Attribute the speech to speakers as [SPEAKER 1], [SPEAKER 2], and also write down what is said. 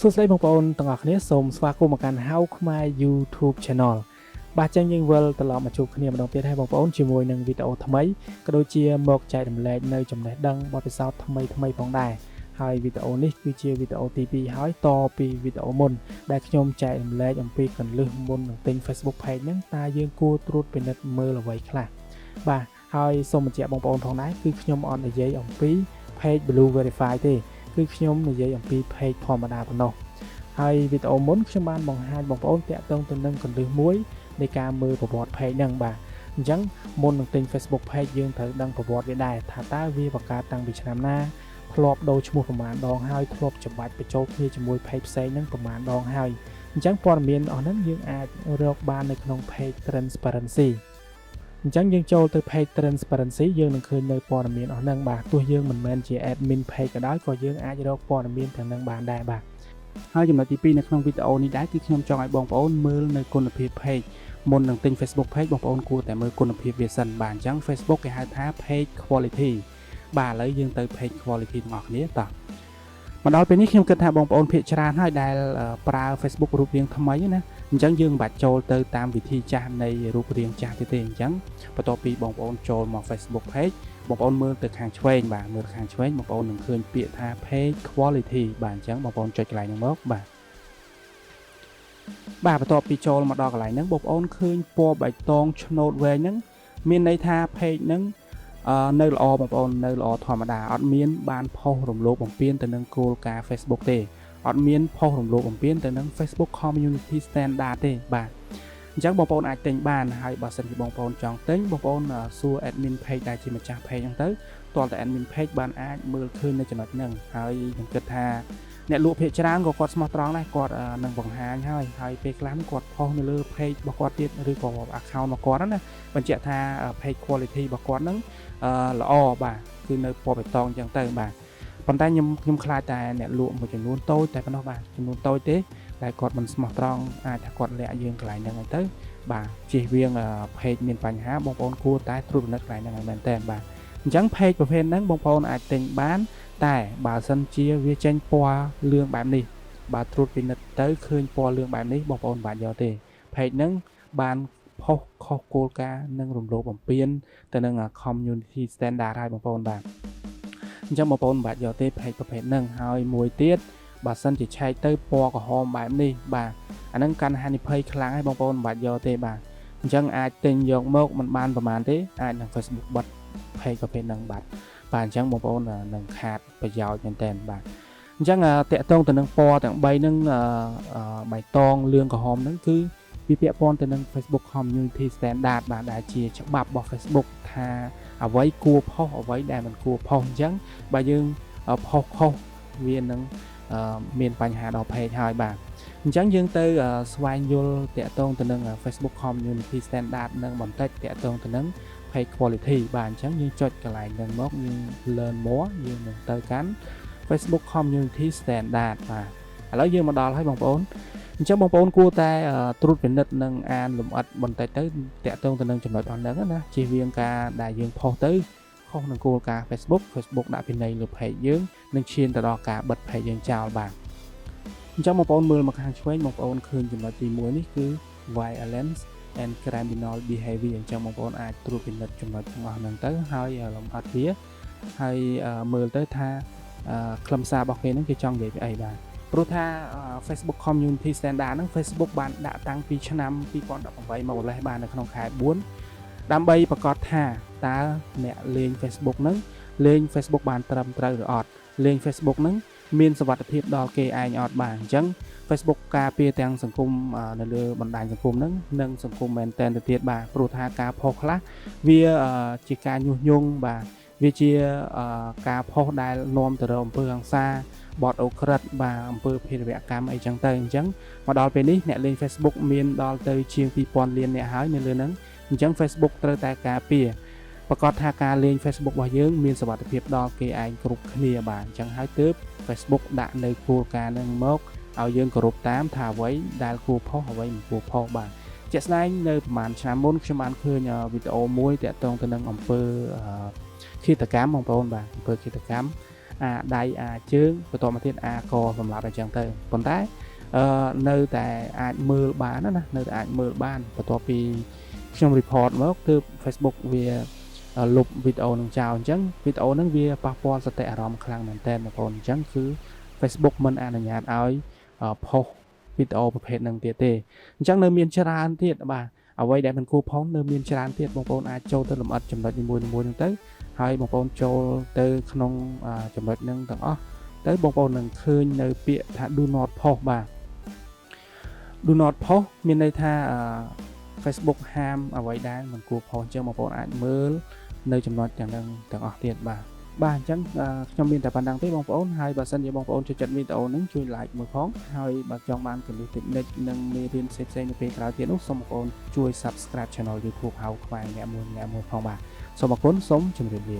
[SPEAKER 1] សួស្តីបងប្អូនទាំងអស់គ្នាសូមស្វាគមន៍មកកាន់ How Khmer YouTube Channel បាទចឹងយើងវិលត្រឡប់មកជួបគ្នាម្ដងទៀតហើយបងប្អូនជាមួយនឹងវីដេអូថ្មីក៏ដូចជាមកចែករំលែកនៅចំណេះដឹងបទពិសោធន៍ថ្មីផងដែរហើយវីដេអូនេះគឺជាវីដេអូទី2ហើយតពីវីដេអូមុនដែលខ្ញុំចែករំលែកអំពីកលឹះមុននឹងទិញ Facebook Page ហ្នឹងតើយើងគួរត្រួតពិនិត្យមើលអ្វីខ្លះបាទហើយសូមបញ្ជាក់បងប្អូនផងដែរគឺខ្ញុំអត់និយាយអំពី Page Blue Verify ទេគឺខ្ញុំនិយាយអំពី Page ធម្មតាប៉ុណ្ណោះហើយវីដេអូមុនខ្ញុំបានបង្ហាញបងប្អូនតាក់ទងទៅនឹងកលឹះមួយនៃការមើលប្រវត្តិ Page ហ្នឹងបាទអញ្ចឹងមុននឹងទិញ Facebook Page យើងត្រូវដឹងប្រវត្តិវាដែរថាតើវាបង្កើតតាំងពីឆ្នាំណាធ្លាប់ដូរឈ្មោះប្រមាណដងហើយធ្លាប់ច្បាច់បញ្ចូលគ្នាជាមួយ Page ផ្សេងហ្នឹងប្រមាណដងហើយអញ្ចឹងព័ត៌មានអស់ហ្នឹងយើងអាចរកបាននៅក្នុង Page Transparency អញ្ចឹងយើងចូលទៅ Page Transparency យើងនឹងឃើញនៅព័ត៌មានអស់ហ្នឹងបាទទោះយើងមិនមែនជា admin page ក៏ដោយក៏យើងអាចរកព័ត៌មានទាំងហ្នឹងបានដែរបាទហើយចំណុចទី2នៅក្នុងវីដេអូនេះដែរគឺខ្ញុំចង់ឲ្យបងប្អូនមើលនៅគុណភាព Page មុននឹងទិញ Facebook Page បងប្អូនគួរតែមើលគុណភាពវាសិនបាទអញ្ចឹង Facebook គេហៅថា Page Quality បាទឥឡូវយើងទៅ Page Quality ទាំងអស់គ្នាតោះមកដល់ពេលនេះខ្ញុំគិតថាបងប្អូនភាគច្រើនហើយដែលប្រើ Facebook រូបរាងថ្មីណាអញ្ចឹងយើងមិនបាច់ចូលទៅតាមវិធីចាស់នៃរូបរាងចាស់ទេអញ្ចឹងបន្ទាប់ពីបងប្អូនចូលមក Facebook Page បងប្អូនមើលទៅខាងឆ្វេងបាទមើលខាងឆ្វេងបងប្អូននឹងឃើញពាក្យថា Page Quality បាទអញ្ចឹងបងប្អូនចុចកន្លែងហ្នឹងមកបាទបន្ទាប់ពីចូលមកដល់កន្លែងហ្នឹងបងប្អូនឃើញពណ៌បៃតងឆ្នោតវែងហ្នឹងមានន័យថា Page ហ្នឹងនៅល្អបងប្អូននៅល្អធម្មតាអត់មានបានផុសរំលោភបំពានទៅនឹងគោលការណ៍ Facebook ទេអត់មានផុសរំលោភបំពានទៅនឹង Facebook Community Standard ទេបាទអញ្ចឹងបងប្អូនអាចទិញបានហើយបើសិនជាបងប្អូនចង់ទិញបងប្អូនសួរ admin page ដែលជាម្ចាស់ page ហ្នឹងទៅទាល់តែ admin page បានអាចមើលឃើញនៅចំណុចហ្នឹងហើយខ្ញុំគិតថាអ្នកលក់ភាគច្រើនក៏គាត់ស្មោះត្រង់ដែរគាត់នឹងបង្ហាញហើយពេលខ្លះគាត់ផុសនៅលើ page របស់គាត់ទៀតឬក៏ account របស់គាត់ណាបញ្ជាក់ថា page quality របស់គាត់ហ្នឹងល្អបាទគឺនៅពណ៌បៃតងអញ្ចឹងទៅបាទប៉ុន្តែខ្ញុំខ្លាចតែអ្នកលក់មួយចំនួនតូចតែប៉ុណ្ណោះបាទចំនួនតូចទេតែគាត់មិនស្មោះត្រង់អាចថាគាត់លាក់យើងកន្លែងហ្នឹងហើយទៅបាទជិះវៀង page មានបញ្ហាបងប្អូនគួរតែត្រួតពិនិត្យកន្លែងហ្នឹងឲ្យមែនតើបាទអញ្ចឹង page ប្រភេទហ្នឹងបងប្អូនអាចទិញបានតែបើសិនជាវាចេញពណ៌លឿងបែបនេះបើត្រួតពិនិត្យទៅឃើញពណ៌លឿងបែបនេះបងប្អូនមិនបាច់យកទេ page ហ្នឹងបានផុសខុសគោលការណ៍និងរំលោភបំពានទៅនឹង community standard ហើយបងប្អូនបាទអញ្ចឹងបងប្អូនមិនបាច់យកទេ page ប្រភេទហ្នឹងហើយមួយទៀតបើសិនជាឆែកទៅពណ៌ក្រហមបែបនេះបាទអាហ្នឹងកាន់ហានិភ័យខ្លាំងហើយបងប្អូនមិនបាច់យកទេបាទអញ្ចឹងអាចទិញយកមកមិនបានប្រហែលទេអាចនឹង Facebook បិទ page ប្រភេទហ្នឹងបាទអញ្ចឹងបងប្អូននឹងខាតប្រយោជន៍មែនតើបាទអញ្ចឹងតកតងទៅនឹងពណ៌ទាំង3ហ្នឹងបៃតងលឿងក្រហមហ្នឹងគឺវាពាក់ព័ន្ធទៅនឹង Facebook Community Standard បាទដែលជាច្បាប់របស់ Facebook ថាអ្វីគួរផុសអ្វីដែលមិនគួរផុសអញ្ចឹងបើយើងផុសខុសវានឹងមានបញ្ហាដល់ page ហើយបាទអញ្ចឹងយើងទៅស្វែងយល់តកតងទៅនឹង Facebook Community Standard នឹងបន្តិចតកតងទៅនឹង Page Quality បាទអញ្ចឹងយើងចុចកន្លែងហ្នឹងមកយើង Learn More យើងនឹងទៅកាន់ Facebook Community Standard បាទឥឡូវយើងមកដល់ហើយបងប្អូនអញ្ចឹងបងប្អូនគួរតែត្រួតពិនិត្យនិងអានលម្អិតបន្តិចទៅតកតងទៅនឹងចំណុចអស់ហ្នឹងណាជៀសវាងការដែលយើងផុសទៅខុសនឹងគោលការណ៍ Facebook ដាក់ពិន័យលើ page យើងនឹងឈានទៅដល់ការបិទ page យើងចោលបាទអញ្ចឹងបងប្អូនមើលមកខាងឆ្វេងបងប្អូនឃើញចំណុចទី1នេះគឺ violence and criminal behavior អញ្ចឹងបងប្អូនអាចត្រួតពិនិត្យចំណុចទាំងអស់ហ្នឹងទៅហើយលម្អិតវាហើយមើលទៅថាខ្លឹមសាររបស់គេហ្នឹងគេចង់និយាយពីអីបាទព្រោះថា Facebook Community Standard ហ្នឹង Facebook បានដាក់តាំងពីឆ្នាំ2018មកម្លេះបាននៅក្នុងខែ4ដើម្បីប្រកាសថាតើអ្នកលេង Facebook ហ្នឹងលេង Facebook បានត្រឹមត្រូវឬអត់លេង Facebook ហ្នឹងមានសុវត្ថិភាពដល់គេឯងអត់បាទអញ្ចឹង Facebook ការពារទាំងសង្គមនៅលើបណ្ដាញសង្គមហ្នឹងនិងសង្គមមែនតែនទៅទៀតបាទព្រោះថាការផុសខ្លះវាជាការញុះញង់បាទវាជាការផុសដែលនាំទៅរកអំពើហិង្សាបទអូក្រិតបាទអំពើភេរវកម្មអីចឹងទៅអញ្ចឹងមកដល់ពេលនេះអ្នកលេង Facebook មានដល់ទៅជាង 2000 លានអ្នកហើយនៅលើហ្នឹងអញ្ចឹង Facebook ត្រូវតែការពារប្រកាសថាការលេង Facebook របស់យើងមានសុវត្ថិភាពដល់គេឯងគ្រប់គ្នាបាទអញ្ចឹងហើយទើប Facebook ដាក់នៅគោលការណ៍ហ្នឹងមកឲ្យយើងគោរពតាមថាអ្វីដែលគួរផុសអ្វីមិនគួរផុសបាទជាក់ស្ដែងនៅប្រហែលឆ្នាំមុនខ្ញុំបានឃើញវីដេអូមួយតាក់ទងទៅនឹងអំពើឃាតកម្មបងប្អូនបាទអំពើឃាតកម្ម ដៃជើងបន្តមកទៀតកសម្រាប់អញ្ចឹងទៅប៉ុន្តែនៅតែអាចមើលបានណានៅតែអាចមើលបានបន្ទាប់ពីខ្ញុំ report មកគឺ Facebook វាលុបវីដេអូនឹងចោលអញ្ចឹងវីដេអូហ្នឹងវាប៉ះពាល់សតិអារម្មណ៍ខ្លាំងមែនតើបងប្អូនអញ្ចឹងគឺ Facebook មិនអនុញ្ញាតឲ្យផុសវីដេអូប្រភេទហ្នឹងទៀតទេអញ្ចឹងនៅមានច្រើនទៀតបាទអ្វីដែលមិនគួរផុសនៅមានច្រើនទៀតបងប្អូនអាចចូលទៅលម្អិតចំណុចនីមួយៗហ្នឹងទៅហើយបងប្អូនចូលទៅក្នុងចំណុចហ្នឹងទាំងអស់ទៅបងប្អូននឹងឃើញនៅពាក្យថា do not post បាទ do not post មានន័យថា Facebook ហាមអ្វីដែលមិនគួរ post អញ្ចឹងបងប្អូនអាចមើលនៅចំណុចទាំងហ្នឹងទាំងអស់ទៀតបាទអញ្ចឹងខ្ញុំមានតែប៉ុណ្្នឹងទេបងប្អូនហើយបើសិនជាបងប្អូនចូលចិត្តវីដេអូហ្នឹងជួយ like មួយផងហើយបើចង់បានគន្លឹះ technique និងមេរៀនផ្សេងៗនៅពេលក្រោយទៀតនោះសូមបងប្អូនជួយ subscribe channel YouTube ហៅខ្មែរអ្នកមួយផងបាទសូមអរគុណសូមជម្រាបលា